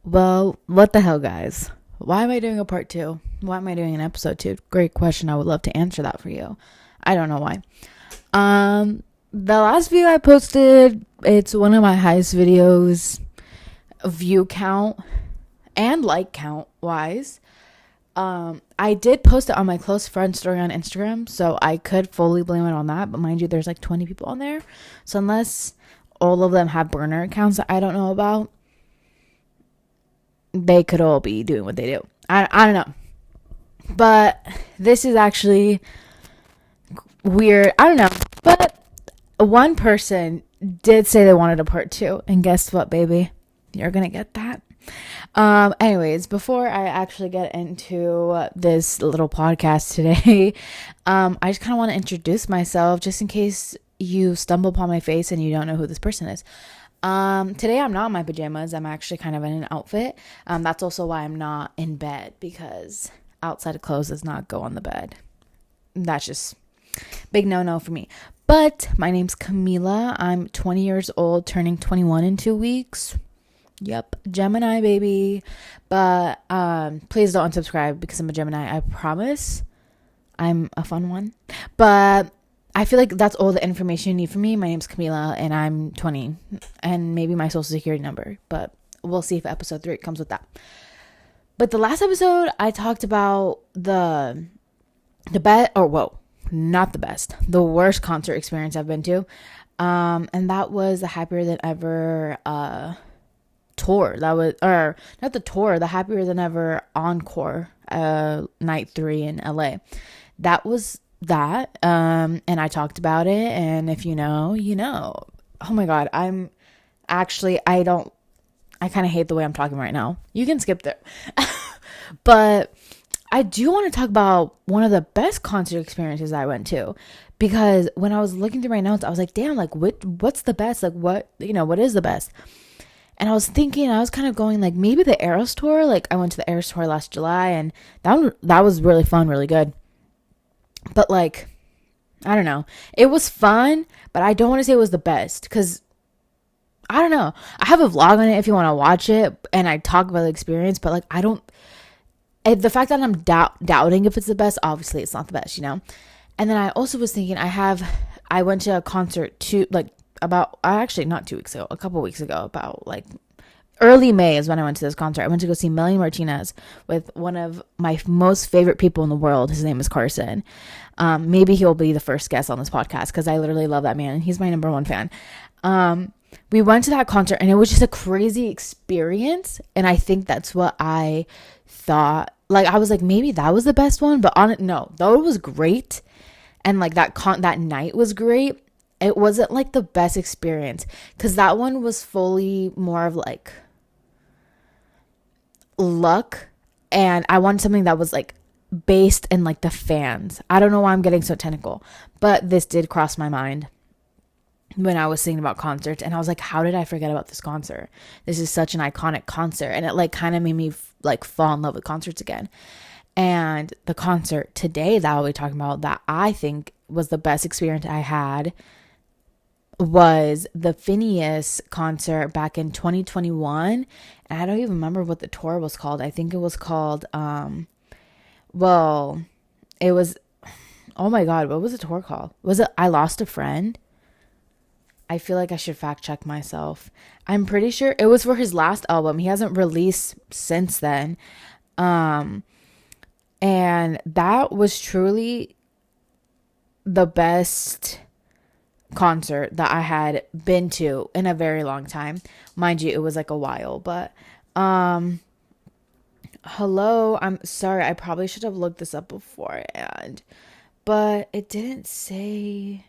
Well, what the hell, guys? Why am I doing a part two? Why am I doing an episode two? Great question. I would love to answer that for you. I don't know why. The last video I posted, it's one of my highest videos, view count and like count wise. I did post it on my close friend story on Instagram, so I could fully blame it on that. But mind you, there's like 20 people on there, so unless all of them have burner accounts that I don't know about, they could all be doing what they do. I don't know. But this is actually weird. I don't know. But one person did say they wanted a part two. And guess what, baby? You're going to get that. Anyways, before I actually get into this little podcast today, I just kind of want to introduce myself just in case you stumble upon my face and you don't know who this person is. Today I'm not in my pajamas. I'm actually kind of in an outfit. That's also why I'm not in bed, because outside of clothes does not go on the bed. That's just big no for me. But my name's Camila. I'm 20 years old, turning 21 in 2 weeks. Yep, Gemini baby. But please don't unsubscribe because I'm a Gemini. I promise I'm a fun one. But I feel like that's all the information you need from me. My name's Camila and I'm 20, and maybe my social security number, but we'll see if episode 3 comes with that. But the last episode I talked about the worst concert experience I've been to. And that was the Happier Than Ever tour. That was, or not the tour, the Happier Than Ever encore, night 3 in LA. That was that. And I talked about it, and if you know, you know. Oh my god, I kind of hate the way I'm talking right now. You can skip there. But I do want to talk about one of the best concert experiences I went to, because when I was looking through my notes, I was like, damn, like what's the best? Like what is the best? And I was thinking, I was kind of going like maybe the Eras tour. Like I went to the Eras tour last July, and that was really fun, really good. But like, I don't know. It was fun, but I don't want to say it was the best, because I don't know. I have a vlog on it if you want to watch it, and I talk about the experience, but like the fact that I'm doubting if it's the best, obviously it's not the best, you know? And then I also was thinking I went to a concert not 2 weeks ago, a couple weeks ago, about like early May is when I went to this concert. I went to go see Melly Martinez with one of my most favorite people in the world. His name is Carson. Maybe he'll be the first guest on this podcast, because I literally love that man. He's my number one fan. We went to that concert, and it was just a crazy experience. And I think that's what I thought. Like, I was like, maybe that was the best one, but no, though it was great. And like that night was great. It wasn't like the best experience, because that one was fully more of like luck, and I wanted something that was like based in like the fans. I don't know why I'm getting so technical, but this did cross my mind when I was thinking about concerts, and I was like, how did I forget about this concert? This is such an iconic concert, and it like kind of made me like fall in love with concerts again. And the concert today that I'll be talking about, that I think was the best experience I had, was the Phineas concert back in 2021. And I don't even remember what the tour was called. I think it was called, it was, oh my God, what was the tour called? Was it I Lost a Friend? I feel like I should fact check myself. I'm pretty sure it was for his last album. He hasn't released since then. And that was truly the best concert that I had been to in a very long time. Mind you, it was like a while, but hello, I'm sorry, I probably should have looked this up beforehand, but it didn't say.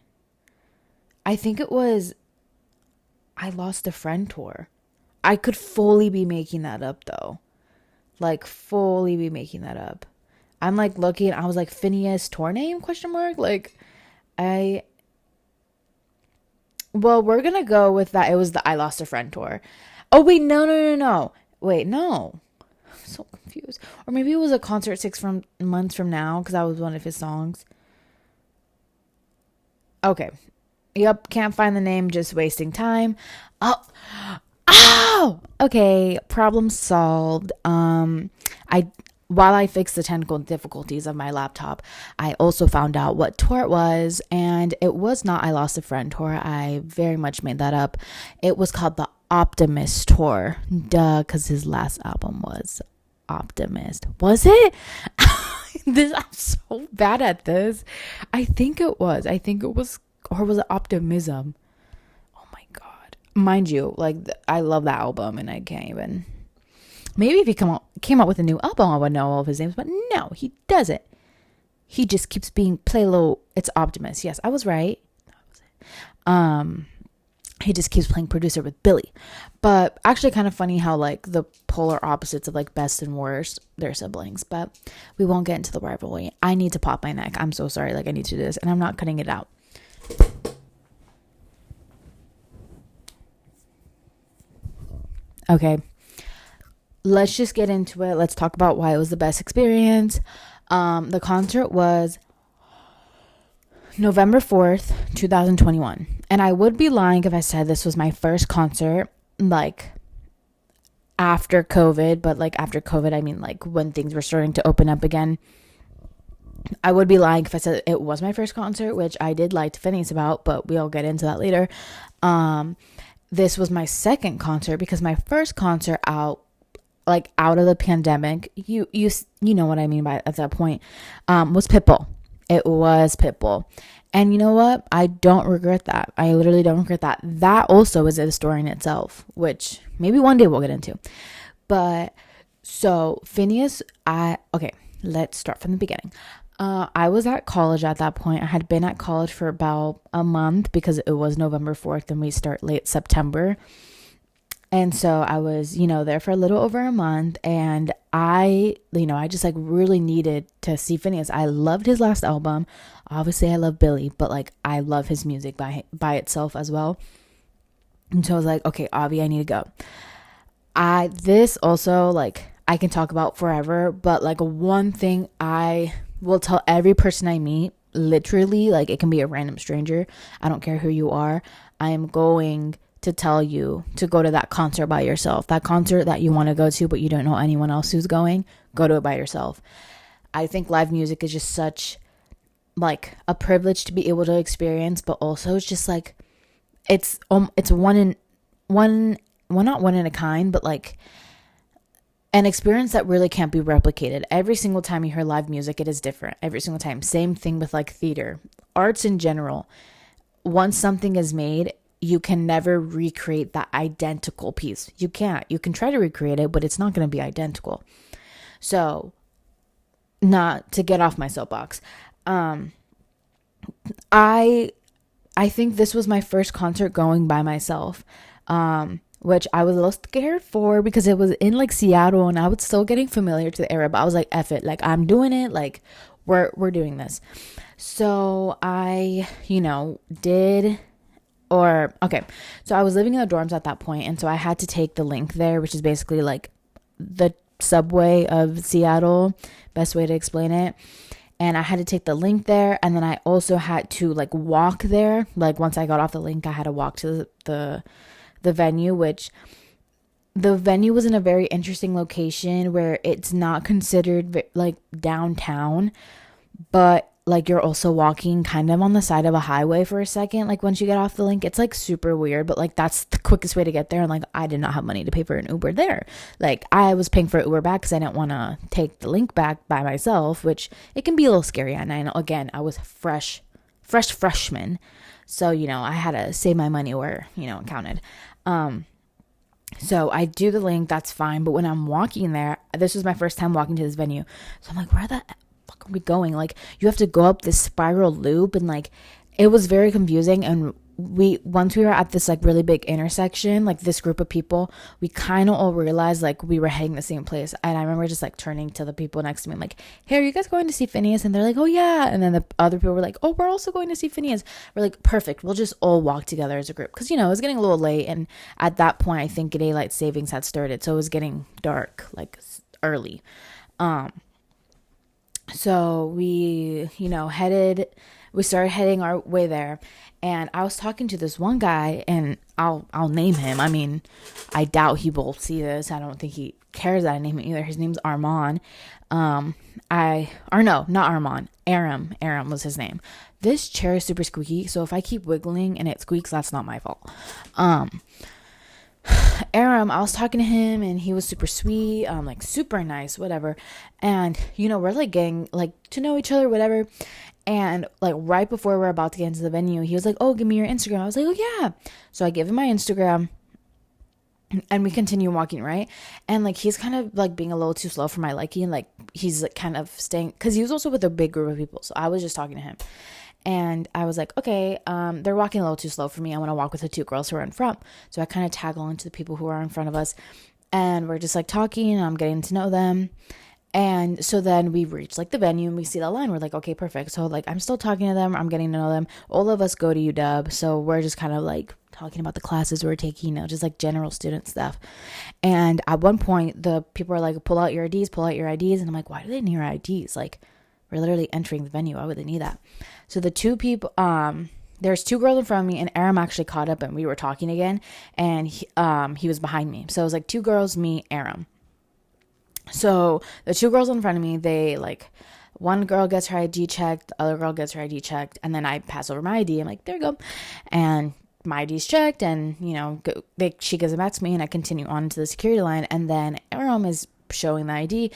I think it was I Lost a Friend tour. I could fully be making that up though. Like fully be making that up. I'm like looking, I was like, Phineas tour name question mark? Like we're gonna go with that. It was the I Lost a Friend tour. Oh wait, no. Wait, no. I'm so confused. Or maybe it was a concert months from now, because that was one of his songs. Okay. Yep, can't find the name, just wasting time. Oh, okay, problem solved. I while I fixed the technical difficulties of my laptop, I also found out what tour it was, and it was not I Lost a Friend tour. I very much made that up. It was called the Optimist tour. Duh, because his last album was Optimist. Was it? I'm so bad at this. I think it was. Or was it Optimism? Oh my god. Mind you, like I love that album, and I can't even. Maybe if he came out with a new album, I would know all of his names, but no, he doesn't. He just keeps being play low. It's Optimus. Yes, I was right. Um, he just keeps playing producer with Billy. But actually, kind of funny how like the polar opposites of like best and worst, they're siblings. But we won't get into the rivalry. I need to pop my neck. I'm so sorry. Like I need to do this, and I'm not cutting it out. Okay, let's just get into it. Let's talk about why it was the best experience. The concert was November 4th, 2021. And I would be lying if I said this was my first concert, like after COVID, but like after COVID, I mean like when things were starting to open up again. I would be lying if I said it was my first concert, which I did lie to Phineas about, but we'll get into that later. This was my second concert because my first concert out of the pandemic, you know what I mean by at that point, was Pitbull. It was Pitbull. And you know what? I don't regret that. I literally don't regret that. That also is a story in itself, which maybe one day we'll get into. But so Phineas, okay, let's start from the beginning. I was at college at that point. I had been at college for about a month because it was November 4th and we start late September. And so I was, there for a little over a month, and I just like really needed to see Phineas. I loved his last album. Obviously I love Billy, but like I love his music by itself as well. And so I was like, okay, Avi, I need to go. This also like I can talk about forever, but like one thing I will tell every person I meet, literally, like it can be a random stranger. I don't care who you are. I am going to tell you to go to that concert by yourself. That concert that you want to go to, but you don't know anyone else who's going, go to it by yourself. I think live music is just such like a privilege to be able to experience, but also it's just like it's one well, not one in a kind, but like an experience that really can't be replicated. Every single time you hear live music, it is different. Every single time. Same thing with like theater, arts in general. Once something is made, you can never recreate that identical piece. You can't. You can try to recreate it, but it's not going to be identical. So, not to get off my soapbox, I I think this was my first concert going by myself, which I was a little scared for because it was in like Seattle and I was still getting familiar to the area. But I was like, "Eff it! Like I'm doing it. Like we're doing this." So I, did or okay, so I was living in the dorms at that point, and so I had to take the link there, which is basically like the subway of Seattle, best way to explain it. And I had to take the link there, and then I also had to like walk there. Like once I got off the link, I had to walk to the venue, which the venue was in a very interesting location where it's not considered like downtown, but like you're also walking kind of on the side of a highway for a second. Like once you get off the link, it's like super weird, but like that's the quickest way to get there. And like I did not have money to pay for an Uber there. Like I was paying for Uber back because I didn't want to take the link back by myself, which it can be a little scary. And I know, again, I was freshman, so I had to save my money where it counted. So I do the link, that's fine. But when I'm walking there, this was my first time walking to this venue. So I'm like, where the fuck are we going? Like, you have to go up this spiral loop, and like, it was very confusing. And once we were at this like really big intersection, like this group of people, we kind of all realized like we were heading the same place. And I remember just like turning to the people next to me, like, "Hey, are you guys going to see Phineas?" And they're like, "Oh yeah." And then the other people were like, "Oh, we're also going to see Phineas." We're like, "Perfect, we'll just all walk together as a group," because it was getting a little late, and at that point I think daylight savings had started, so it was getting dark like early. So we headed we started heading our way there, and I was talking to this one guy, and I'll name him. I mean, I doubt he will see this. I don't think he cares that I name him either. His name's Armand. Or no, not Armand. Aram was his name. This chair is super squeaky, so if I keep wiggling and it squeaks, that's not my fault. Aram, I was talking to him, and he was super sweet, like super nice, whatever. And we're like getting like to know each other, whatever. And like right before we're about to get into the venue, he was like, "Oh, give me your Instagram." I was like, "Oh yeah." So I give him my Instagram, and we continue walking, right? And like he's kind of like being a little too slow for my liking. Like he's like kind of staying, because he was also with a big group of people. So I was just talking to him. And I was like, okay, they're walking a little too slow for me. I want to walk with the two girls who are in front. So I kind of tag along to the people who are in front of us. And we're just like talking, and I'm getting to know them. And so then we reach like the venue, and we see the line. We're like, okay, perfect. So like I'm still talking to them. I'm getting to know them. All of us go to UW. So we're just kind of like talking about the classes we're taking, just like general student stuff. And at one point, the people are like, pull out your IDs. And I'm like, why do they need our IDs? Like, we're literally entering the venue. Why would they need that? So the two people, there's two girls in front of me, and Aram actually caught up, and we were talking again, and he was behind me. So it was like two girls, me, Aram. So the two girls in front of me, they like, one girl gets her ID checked, the other girl gets her ID checked, and then I pass over my ID. I'm like, there you go. And my ID's checked, and she gives it back to me, and I continue on to the security line, and then Aram is showing the ID,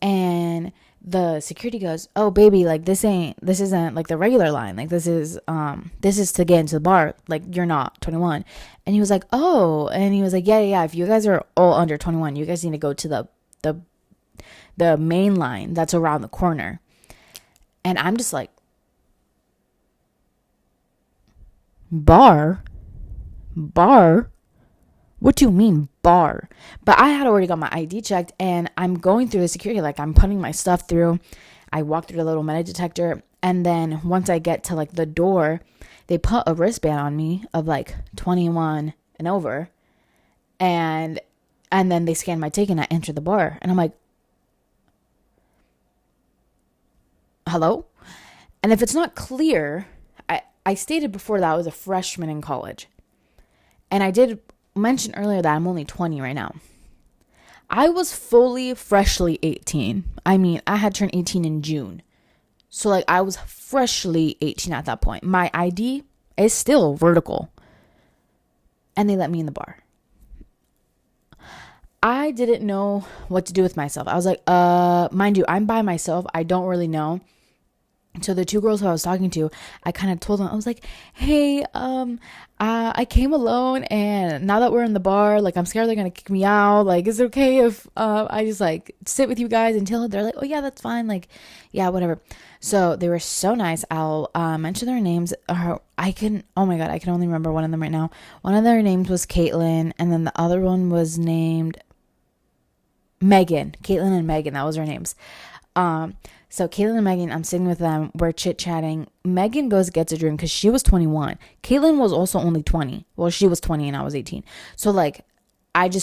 and the security goes, "Oh baby, like this isn't like the regular line. Like this is to get into the bar. Like you're not 21." And he was like, "Oh," and he was like, yeah. If you guys are all under 21, you guys need to go to the main line that's around the corner. And I'm just like, bar? What do you mean bar? But I had already got my ID checked, and I'm going through the security, like I'm putting my stuff through. I walk through the little metal detector, and then once I get to like the door, they put a wristband on me of like 21 and over, and then they scan my ticket, and I enter the bar, and I'm like, hello? And if it's not clear, I stated before that I was a freshman in college, and I did mention earlier that I'm only 20 right now. I was freshly 18. I mean, I had turned 18 in June. So like I was freshly 18 at that point. My ID is still vertical. And they let me in the bar. I didn't know what to do with myself. I was like, mind you, I'm by myself. I don't really know. So the two girls who I was talking to, I kind of told them, I was like, hey, I came alone, and now that we're in the bar, like, I'm scared they're going to kick me out. Like, is it okay if I just, like, sit with you guys until they're like, oh, yeah, that's fine. Like, yeah, whatever. So they were so nice. I'll mention their names. Oh my God, I can only remember one of them right now. One of their names was Caitlin, and then the other one was named Megan. Caitlin and Megan, that was their names. So Caitlin and Megan, I'm sitting with them, we're chit-chatting. Megan gets a drink because she was 21. Caitlin was also only 20. Well, she was 20 and I was 18. So, like, and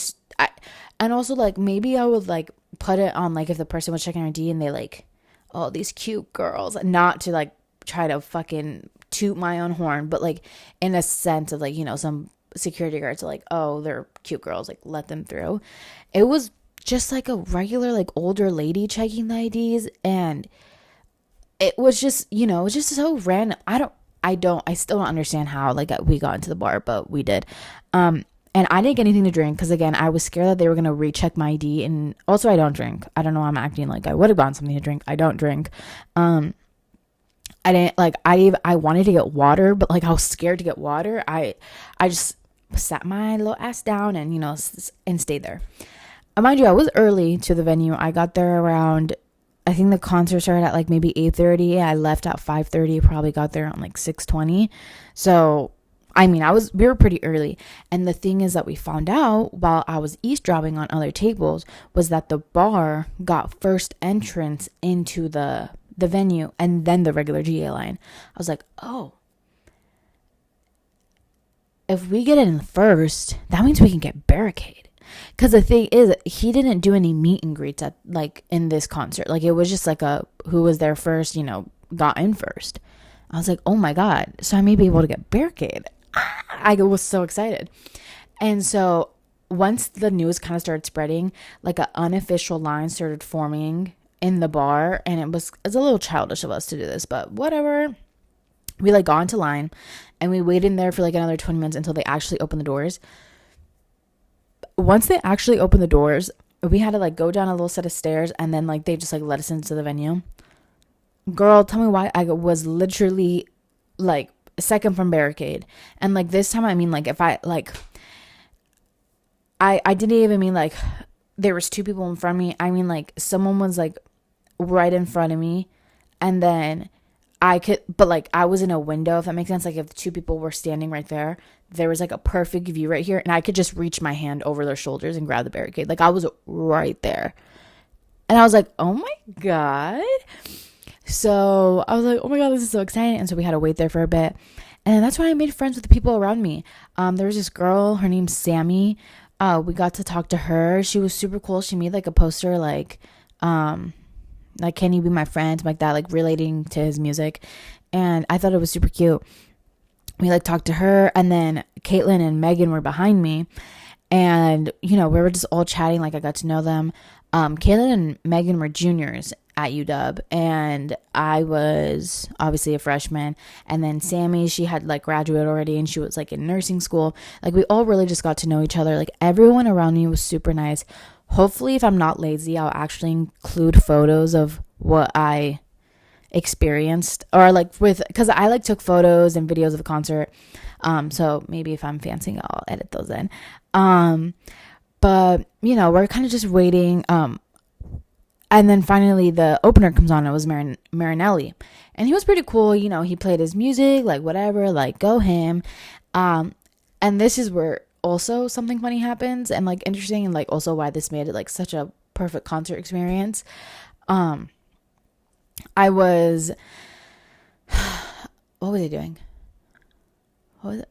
also, like, maybe I would, like, put it on, like, if the person was checking ID and they, like, oh, these cute girls. Not to, like, try to fucking toot my own horn, but, like, in a sense of, like, some security guards are like, oh, they're cute girls, like, let them through. It was just like a regular like older lady checking the IDs, and it was just it was just so random. I still don't understand how like we got into the bar, but we did. And I didn't get anything to drink because again I was scared that they were gonna recheck my ID, and also I don't drink. I don't know, I'm acting like I would have gotten something to drink. I don't drink. I didn't like I wanted to get water, but like I was scared to get water. I just sat my little ass down and and stayed there. Mind you, I was early to the venue. I got there around, I think the concert started at like maybe 8:30. I left at 5:30, probably got there around like 6:20. So, I mean, we were pretty early. And the thing is that we found out while I was eavesdropping on other tables was that the bar got first entrance into the venue and then the regular GA line. I was like, oh, if we get in first, that means we can get barricade. Because the thing is, he didn't do any meet and greets at like in this concert. Like it was just like who was there first, got in first. I was like, oh my God. So I may be able to get barricade. I was so excited. And so once the news kind of started spreading, like an unofficial line started forming in the bar. And it's a little childish of us to do this, but whatever. We like got into line and we waited in there for like another 20 minutes until they actually opened the doors. Once they actually opened the doors, we had to like go down a little set of stairs and then like they just like let us into the venue. Girl, tell me why I was literally like second from barricade. And like this time I mean like if I like I didn't even mean like there was two people in front of me. I mean like someone was like right in front of me and then I could, but like I was in a window, if that makes sense. Like if the two people were standing right there was like a perfect view right here, and I could just reach my hand over their shoulders and grab the barricade. Like I was right there, and I was like, oh my God. So I was like, oh my God, this is so exciting. And so we had to wait there for a bit, and that's why I made friends with the people around me. There was this girl, her name's Sammy. We got to talk to her. She was super cool. She made like a poster, like can you be my friend, like that, like relating to his music, and I thought it was super cute. We like talked to her, and then Caitlin and Megan were behind me, and we were just all chatting. Like I got to know them. Caitlin and Megan were juniors at UW, and I was obviously a freshman. And then Sammy, she had like graduated already, and she was like in nursing school. Like we all really just got to know each other. Like everyone around me was super nice. Hopefully, if I'm not lazy, I'll actually include photos of what I experienced, or like because I like took photos and videos of the concert. So maybe if I'm fancying, I'll edit those in. But we're kind of just waiting. And then finally the opener comes on. It was Marinelli, and he was pretty cool. He played his music, like whatever, like go him. And this is where also something funny happens and like interesting, and like also why this made it like such a perfect concert experience. I was what was he doing? What was it?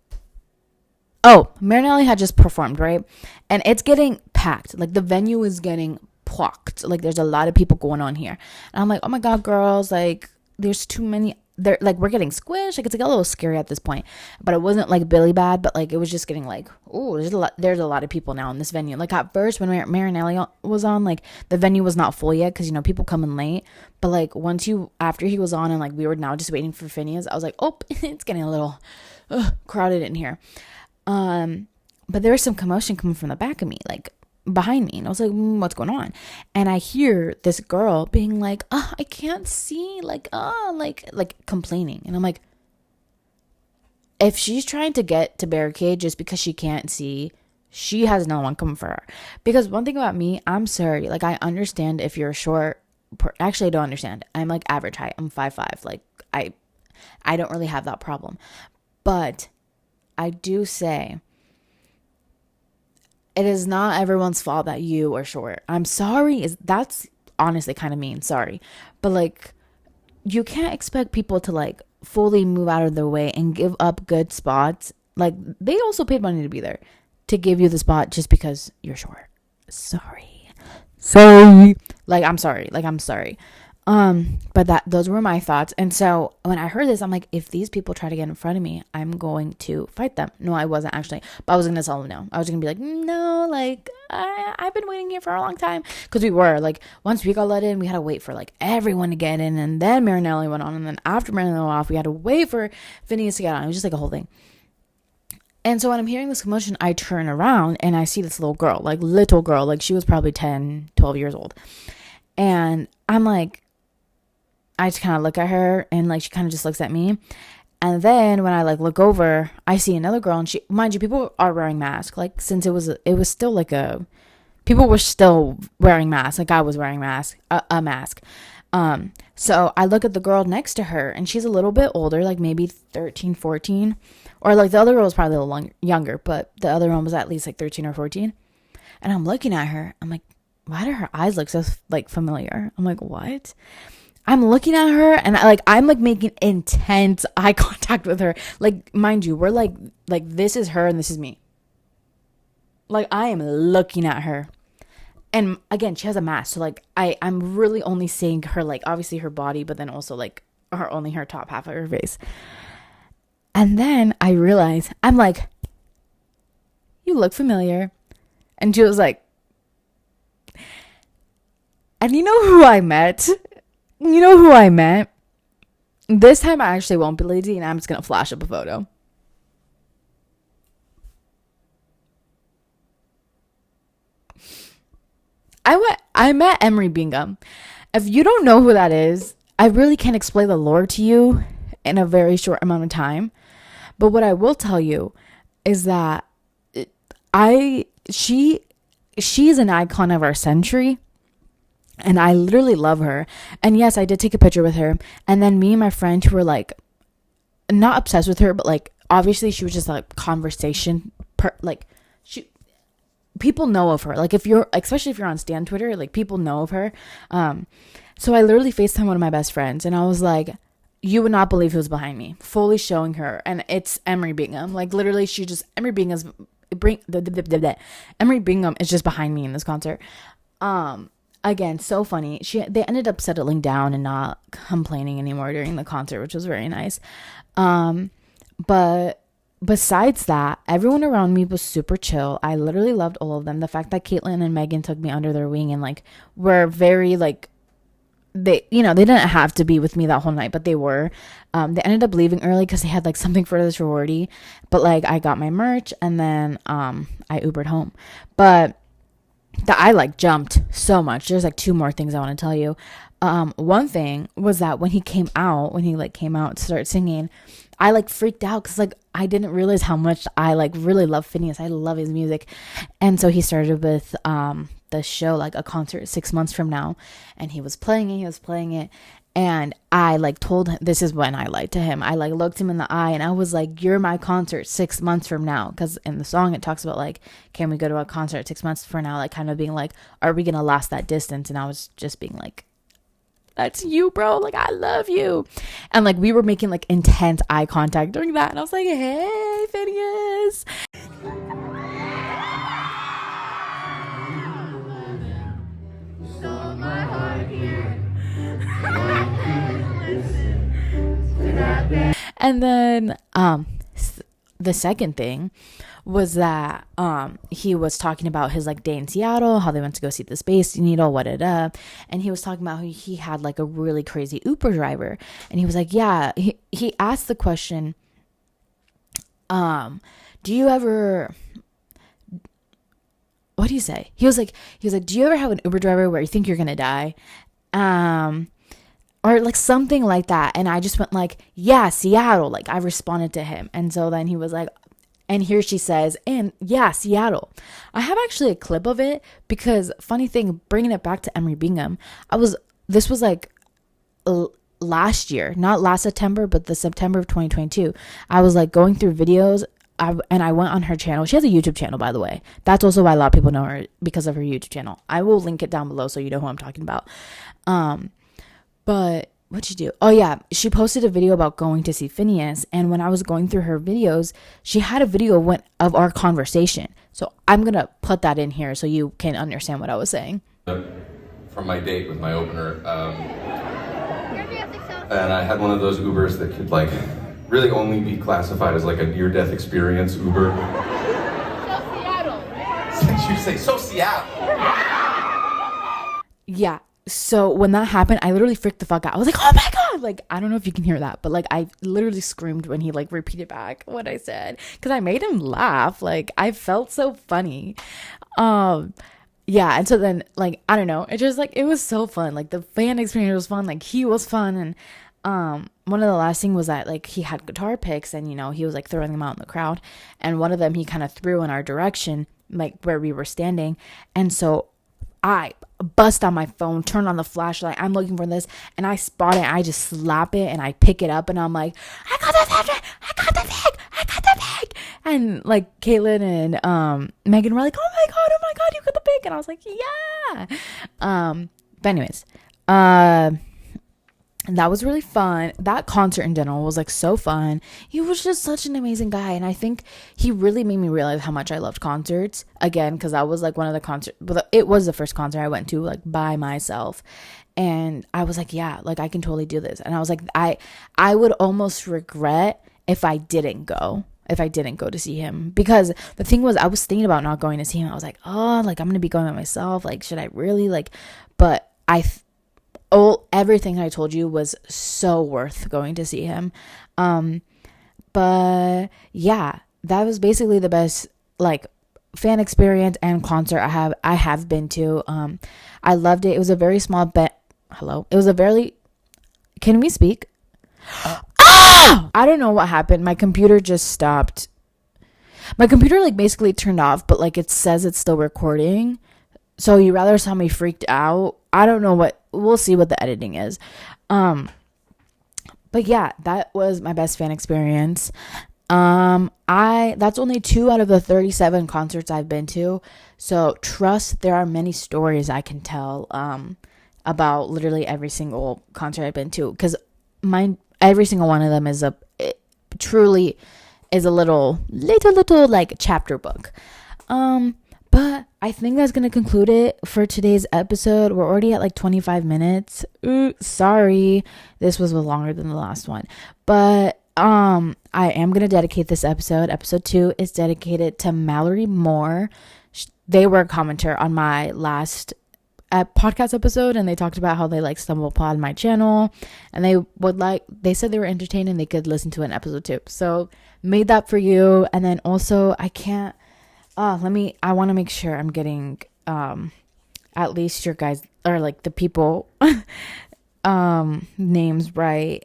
Oh, Marinelli had just performed, right? And it's getting packed. Like the venue is getting plocked. Like there's a lot of people going on here. And I'm like, oh my God, girls, like there's too many. They're like, we're getting squished. Like it's like a little scary at this point. But it wasn't like Billy bad, but like it was just getting like, oh, there's a lot of people now in this venue. Like at first when Marinelli was on, like the venue was not full yet because people come in late. But like after he was on and like we were now just waiting for Phineas, I was like, oh, it's getting a little crowded in here. But there was some commotion coming from the back of me, like behind me, and I was like, what's going on? And I hear this girl being like, I can't see, like complaining. And I'm like, if she's trying to get to barricade just because she can't see, she has no one coming for her. Because one thing about me, I'm sorry, like I understand if you're short. Actually, I don't understand. I'm like average height. I'm 5'5". Like I don't really have that problem. But I do say it is not everyone's fault that you are short. I'm sorry. That's honestly kind of mean. Sorry. But like you can't expect people to like fully move out of their way and give up good spots. Like they also paid money to be there to give you the spot just because you're short. Sorry. Like I'm sorry. But those were my thoughts. And so when I heard this, I'm like, if these people try to get in front of me, I'm going to fight them. No, I wasn't actually, but I was going to tell them no. I was going to be like, no, like I've been waiting here for a long time. Cause we were like, once we got let in, we had to wait for like everyone to get in. And then Marinelli went on. And then after Marinelli went off, we had to wait for Phineas to get on. It was just like a whole thing. And so when I'm hearing this commotion, I turn around and I see this little girl, like she was probably 10, 12 years old. And I'm like, I just kind of look at her and like she kind of just looks at me. And then when I like look over, I see another girl, and she, mind you, people are wearing masks. Like since it was still like people were still wearing masks. Like I was wearing a mask. So I look at the girl next to her, and she's a little bit older, like maybe 13, 14, or like the other girl was probably a little younger, but the other one was at least like 13 or 14. And I'm looking at her. I'm like, why do her eyes look so like familiar? I'm like, what? I'm looking at her and I'm like making intense eye contact with her. Like, mind you, we're like this is her and this is me. Like I am looking at her. And again, she has a mask. So like I'm really only seeing her, like obviously her body, but then also like her only her top half of her face. And then I realized, I'm like, you look familiar. And she was like, and you know who I met? You know who I met? This time I actually won't be lazy and I'm just going to flash up a photo. I met Emery Bingham. If you don't know who that is, I really can't explain the lore to you in a very short amount of time. But what I will tell you is that she is an icon of our century. And I literally love her. And yes, I did take a picture with her. And then me and my friend who were like, not obsessed with her, but like, obviously she was just like conversation. People know of her. Like especially if you're on Stan Twitter, like people know of her. So I literally FaceTimed one of my best friends and I was like, you would not believe who's behind me. Fully showing her. And it's Emery Bingham. Like literally Emery Bingham is just behind me in this concert. Again, so funny. They ended up settling down and not complaining anymore during the concert, which was very nice. But besides that, everyone around me was super chill. I literally loved all of them. The fact that Caitlyn and Megan took me under their wing and like were very like, they didn't have to be with me that whole night, but they were. They ended up leaving early because they had like something for the sorority, but like I got my merch and then I Ubered home. But I like jumped so much. There's like two more things I want to tell you. One thing was that when he came out to start singing, I like freaked out because like I didn't realize how much I like really love Phineas. I love his music. And so he started with the show, like a concert 6 months from now, and he was playing it. And I like told him, this is when I lied to him. I like looked him in the eye and I was like, you're my concert 6 months from now. Because in the song, it talks about like, can we go to a concert 6 months from now? Like kind of being like, are we going to last that distance? And I was just being like, that's you, bro. Like, I love you. And like, we were making like intense eye contact during that. And I was like, hey, Phineas. And then the second thing was that he was talking about his like day in Seattle, how they went to go see the Space Needle, and he was talking about how he had like a really crazy Uber driver, and he was like, yeah, he asked the question, do you ever, what do you say? He was like, do you ever have an Uber driver where you think you're gonna die? Or like something like that. And I just went like, yeah, Seattle. Like I responded to him. And so then he was like, and here she says, and yeah, Seattle. I have actually a clip of it because funny thing, bringing it back to Emery Bingham, this was like last year, not last September, but the September of 2022. I was like going through videos and I went on her channel. She has a YouTube channel, by the way. That's also why a lot of people know her, because of her YouTube channel. I will link it down below so you know who I'm talking about. But what'd she do? Oh yeah, she posted a video about going to see Phineas, and when I was going through her videos, she had a video of our conversation. So I'm gonna put that in here so you can understand what I was saying. From my date with my opener, and I had one of those Ubers that could like really only be classified as like a near-death experience Uber. So Seattle. Since you say so Seattle. Yeah. So when that happened, I literally freaked the fuck out. I was like, oh my God. Like, I don't know if you can hear that, but like, I literally screamed when he like repeated back what I said. Cause I made him laugh. Like I felt so funny. Yeah. And so then like, I don't know. It just like, it was so fun. Like the fan experience was fun. Like he was fun. And, one of the last thing was that like he had guitar picks and, he was like throwing them out in the crowd. And one of them he kind of threw in our direction, like where we were standing. And so I bust on my phone, turn on the flashlight. I'm looking for this, and I spot it. I just slap it, and I pick it up, and I'm like, I got the bag. And like Caitlyn and Megan were like, oh my god, you got the bag. And I was like, yeah. But anyways, And that was really fun. That concert in general was like so fun. He was just such an amazing guy. And I think he really made me realize how much I loved concerts. Again, because I was like one of the concerts, but it was the first concert I went to like by myself. And I was like, yeah, like I can totally do this. And I was like, I would almost regret if I didn't go. If I didn't go to see him, because the thing was, I was thinking about not going to see him. I was like, oh, like I'm gonna be going by myself. Like, should I really like? But everything I told you was so worth going to see him. But yeah, that was basically the best like fan experience and concert I have been to. I loved it. It was a very small bet. Hello. It was a very. Can we speak? I don't know what happened. My computer just stopped. My computer like basically turned off, but like it says it's still recording. So you rather saw me freaked out. I don't know what. We'll see what the editing is. But yeah, that was my best fan experience. That's only 2 out of the 37 concerts I've been to. So trust there are many stories I can tell about literally every single concert I've been to, because every single one of them is truly is a little like chapter book. But I think that's going to conclude it for today's episode. We're already at like 25 minutes. Sorry. This was longer than the last one. But I am going to dedicate this episode. Episode 2 is dedicated to Mallory Moore. They were a commenter on my last podcast episode, and they talked about how they like stumbled upon my channel, and they said they were entertained and they could listen to an episode 2. So made that for you. And then also I want to make sure I'm getting at least your guys or like the people names right.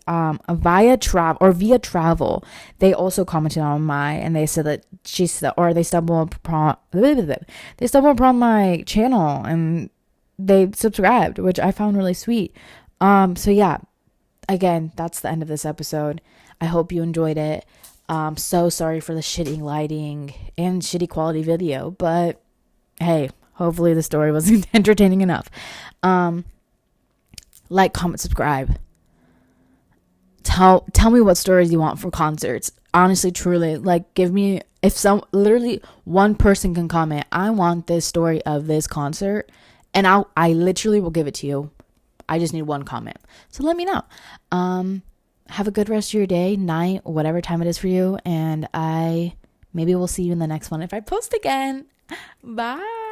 Via travel, they also commented on and they said that they stumbled upon my channel and they subscribed, which I found really sweet. So yeah, again, that's the end of this episode. I hope you enjoyed it. So sorry for the shitty lighting and shitty quality video, but hey, hopefully the story was entertaining enough. Like, comment, subscribe. Tell me what stories you want for concerts. Honestly, truly, like, give me, literally one person can comment, I want this story of this concert, and I literally will give it to you. I just need one comment. So let me know. Have a good rest of your day, night, whatever time it is for you. And maybe we'll see you in the next one if I post again. Bye.